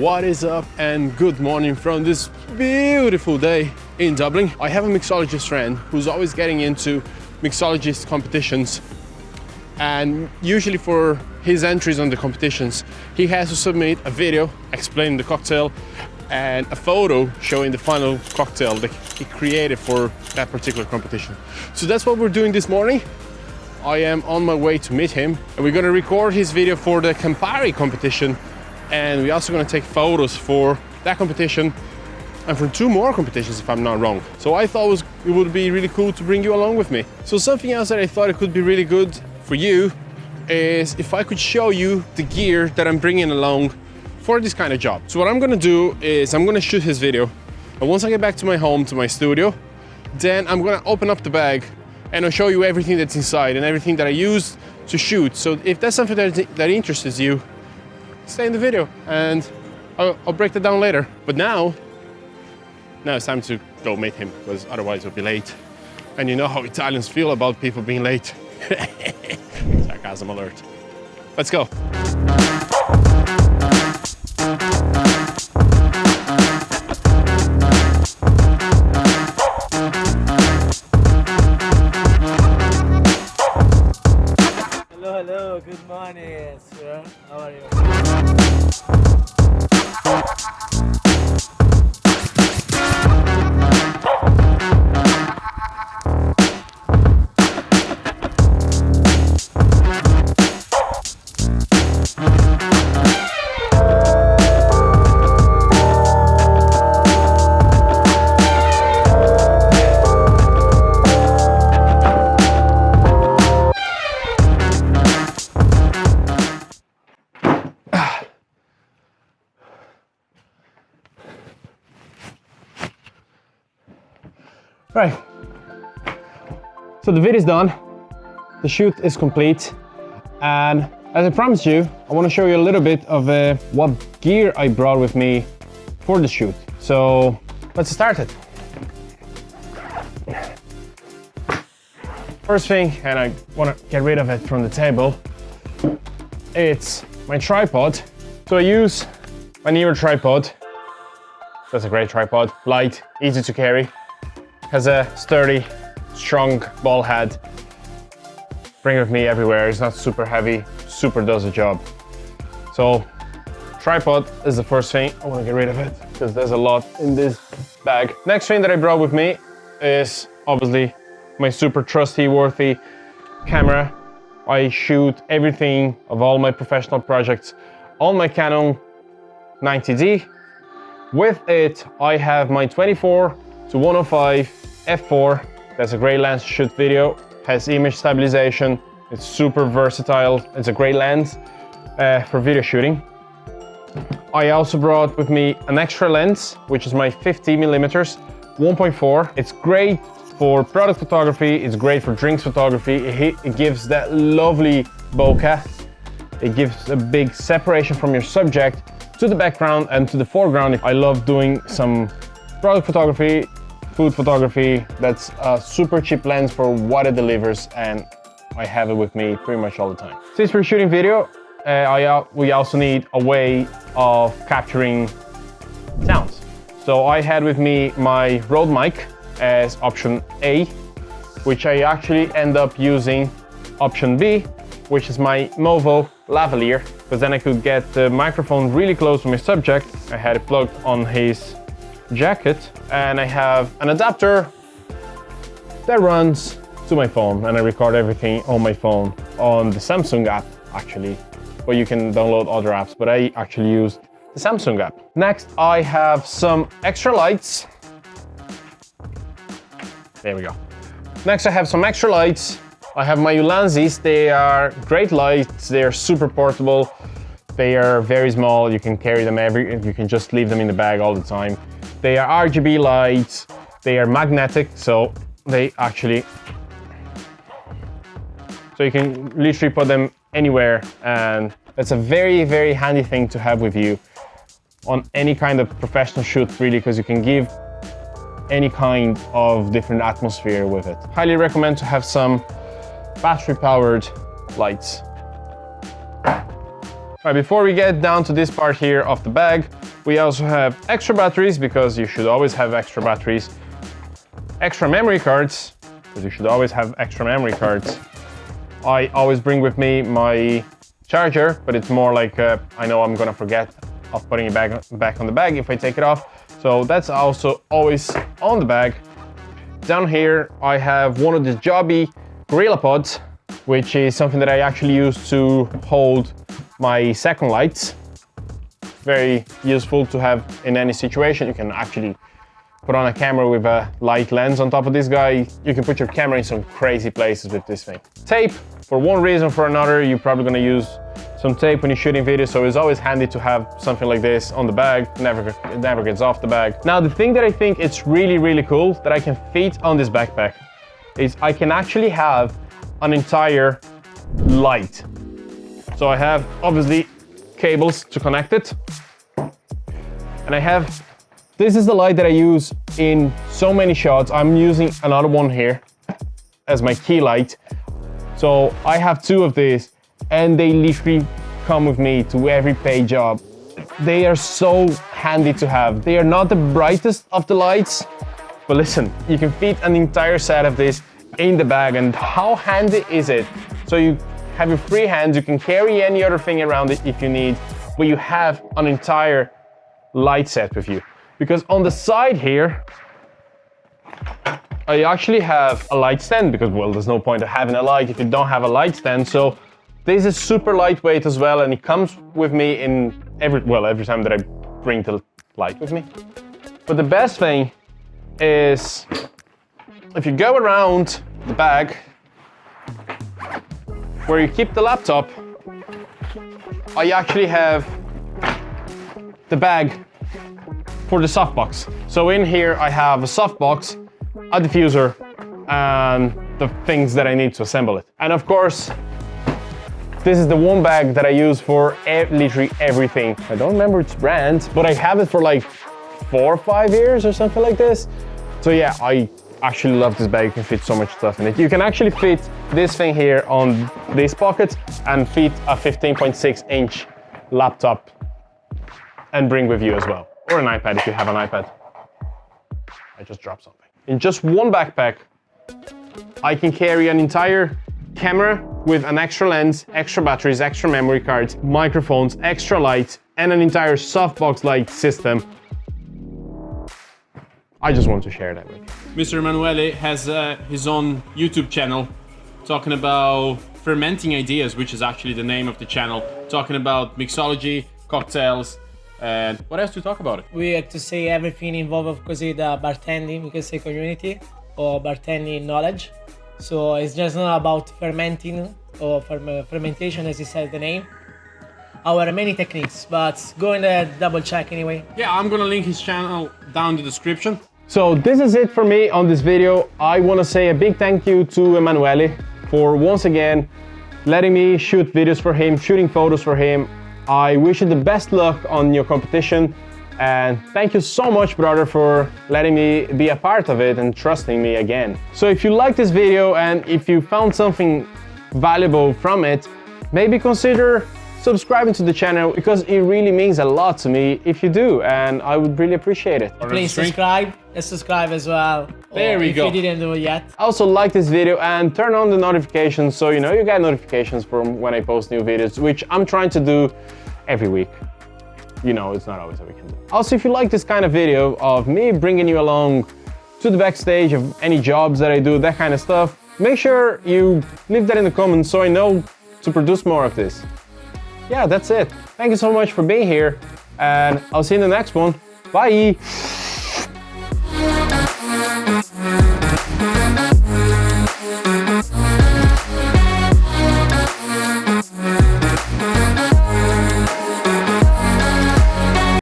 What is up and good morning from this beautiful day in Dublin. I have a mixologist friend who's always getting into mixologist competitions, and usually for his entries on the competitions he has to submit a video explaining the cocktail and a photo showing the final cocktail that he created for that particular competition. So that's what we're doing this morning. I am on my way to meet him and we're going to record his video for the Campari competition, and we're also going to take photos for that competition and for 2 more competitions if I'm not wrong. So I thought it would be really cool to bring you along with me. So something else that I thought it could be really good for you is if I could show you the gear that I'm bringing along for this kind of job. So what I'm going to do is I'm going to shoot his video, and once I get back to my home, to my studio, then I'm going to open up the bag and I'll show you everything that's inside and everything that I use to shoot. So if that's something that interests you, stay in the video and I'll break that down later. But now it's time to go meet him, because otherwise we'll be late. And you know how Italians feel about people being late. Sarcasm alert. Let's go. Hello, good morning, sir. How are you? Right, so the video is done, the shoot is complete, and as I promised you, I want to show you a little bit of what gear I brought with me for the shoot. So let's start it. First thing, and I want to get rid of it from the table, it's my tripod. So I use my Nero tripod. That's a great tripod, light, easy to carry. Has a sturdy, strong ball head. Bring it with me everywhere. It's not super heavy, super does the job. So tripod is the first thing. I want to get rid of it because there's a lot in this bag. Next thing that I brought with me is obviously my super trustworthy camera. I shoot everything of all my professional projects on my Canon 90D. With it, I have my 24 to 105 f4. That's a great lens to shoot video, has image stabilization, it's super versatile, it's a great lens for video shooting. I also brought with me an extra lens, which is my 50mm 1.4. It's great for product photography, it's great for drinks photography. It gives that lovely bokeh. It gives a big separation from your subject to the background and to the foreground. I love doing some product photography, food photography. That's a super cheap lens for what it delivers, and I have it with me pretty much all the time. Since we're shooting video, we also need a way of capturing sounds. So I had with me my Rode mic as option A, which I actually end up using option B, which is my Movo lavalier, because then I could get the microphone really close to my subject. I had it plugged on his jacket, and I have an adapter that runs to my phone, and I record everything on my phone on the Samsung app actually, but you can download other apps, but I actually used the Samsung app. Next, I have some extra lights. There we go. Next, I have some extra lights. I have my Ulanzis. They are great lights. They are super portable. They are very small. You can carry them you can just leave them in the bag all the time. They are RGB lights. They are magnetic, so you can literally put them anywhere, and it's a very, very handy thing to have with you on any kind of professional shoot, really, because you can give any kind of different atmosphere with it. Highly recommend to have some battery-powered lights. Right, before we get down to this part here of the bag, We also have extra batteries, because you should always have extra batteries. Extra memory cards, because you should always have extra memory cards. I always bring with me my charger, but it's more like I know I'm gonna forget of putting it back on the bag if I take it off. So that's also always on the bag. Down here I have one of the Joby Gorilla Pods, which is something that I actually use to hold my second lights. Very useful to have in any situation. You can actually put on a camera with a light lens on top of this guy. You can put your camera in some crazy places with this thing. Tape, for one reason or for another, you're probably gonna use some tape when you're shooting videos, so it's always handy to have something like this on the bag. It never gets off the bag. Now, the thing that I think it's really cool that I can fit on this backpack is I can actually have an entire light. So I have, obviously, cables to connect it. And I have, this is the light that I use in so many shots. I'm using another one here as my key light. So I have two of these, and they literally come with me to every paid job. They are so handy to have. They are not the brightest of the lights, but listen, you can fit an entire set of this in the bag, and how handy is it? So you have your free hands, you can carry any other thing around it if you need, but you have an entire light set with you. Because on the side here, I actually have a light stand, because, well, there's no point of having a light if you don't have a light stand. So this is super lightweight as well, and it comes with me in every time that I bring the light with me. But the best thing is, if you go around the bag where you keep the laptop, I actually have the bag for the softbox. So in here I have a softbox, a diffuser, and the things that I need to assemble it. And of course, this is the one bag that I use for literally everything. I don't remember its brand, but I have it for like 4 or 5 years or something like this. So yeah, I actually love this bag. You can fit so much stuff in it. You can actually fit this thing here on this pocket and fit a 15.6-inch laptop and bring with you as well. Or an iPad if you have an iPad. I just dropped something. In just one backpack, I can carry an entire camera with an extra lens, extra batteries, extra memory cards, microphones, extra lights, and an entire softbox light system. I just want to share that with you. Mr. Emanuele has his own YouTube channel talking about fermenting ideas, which is actually the name of the channel, talking about mixology, cocktails, and what else to talk about it? We have to say everything involved, of course, with the bartending, we can say community or bartending knowledge. So it's just not about fermenting or fermentation, as you said the name. Our many techniques, but go and double check anyway. Yeah, I'm gonna link his channel down in the description. So this is it for me on this video. I want to say a big thank you to Emanuele for once again letting me shoot videos for him, shooting photos for him. I wish you the best luck on your competition, and thank you so much, brother, for letting me be a part of it and trusting me again. So if you like this video and if you found something valuable from it, maybe consider subscribing to the channel, because it really means a lot to me if you do, and I would really appreciate it. Please subscribe and subscribe as well. There we go. If you didn't do it yet. Also like this video and turn on the notifications so you know you get notifications from when I post new videos, which I'm trying to do every week. You know, it's not always a weekend. Also, if you like this kind of video of me bringing you along to the backstage of any jobs that I do, that kind of stuff, make sure you leave that in the comments so I know to produce more of this. Yeah, that's it. Thank you so much for being here, and I'll see you in the next one. Bye!